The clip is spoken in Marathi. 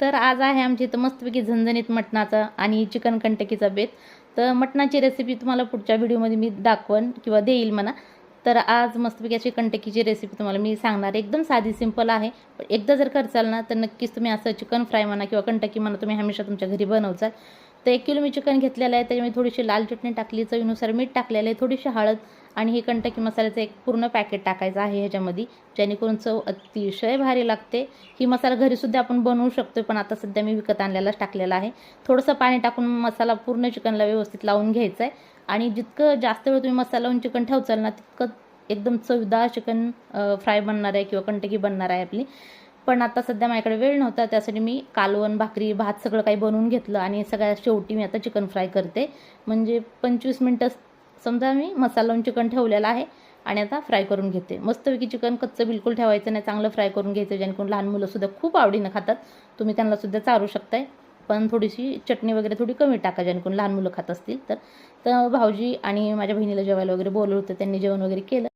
तर आज आहे आमच्या इथं मस्तपैकी झणझणीत मटणाचा आणि चिकन कंटकीचा बेत. तर मटणाची रेसिपी तुम्हाला पुढच्या व्हिडिओमध्ये मी दाखवन किंवा देईल म्हणा. तर आज मस्तपैकी अशी कंटकीची रेसिपी तुम्हाला मी सांगणार आहे. एकदम साधी सिंपल आहे. पण एकदा जर करचाल ना तर नक्कीच तुम्ही असं चिकन फ्राय म्हणा किंवा कंटकी म्हणा तुम्ही हमेशा तुमच्या घरी बनवचाल. तर 1 किलो मी चिकन घेतलेलं आहे. त्याच्यामध्ये थोडीशी लाल चटणी टाकली, चवीनुसार मीठ टाकलेलं आहे, थोडीशी हळद आणि हे कंटकी मसाल्याचं एक पूर्ण पॅकेट टाकायचं आहे ह्याच्यामध्ये, जेणेकरून चव अतिशय भारी लागते. ही मसाला घरीसुद्धा आपण बनवू शकतो, पण आता सध्या मी विकत आणलेलाच टाकलेला आहे. थोडंसं पाणी टाकून मसाला पूर्ण चिकनला व्यवस्थित लावून घ्यायचा आहे आणि जितकं जास्त वेळ तुम्ही मसाला लावून चिकन ठेवचाल ना तितकं एकदम चवदार चिकन फ्राय बनणार आहे किंवा कंटकी बनणार आहे आपली. पण आता सध्या माझ्याकडे वेळ नव्हता, त्यासाठी मी कालवण, भाकरी, भात सगळं काही बनवून घेतलं आणि सगळ्यात शेवटी मी आता चिकन फ्राय करते. म्हणजे 25 मिनटं समजा मी मसाला लावून चिकन ठेवलेलं आहे आणि आता फ्राय करून घेते. मस्तपैकी चिकन कच्चं बिलकुल ठेवायचं नाही, चांगलं फ्राय करून घ्यायचं, जेणेकरून लहान मुलंसुद्धा खूप आवडीनं खातात. तुम्ही त्यांनासुद्धा चारू शकताय, पण थोडीशी चटणी वगैरे थोडी कमी टाका, जेणेकरून लहान मुलं खात असतील तर. भाऊजी आणि माझ्या बहिणीला जेवायला वगैरे बोलवलं होतं, त्यांनी जेवण वगैरे केलं.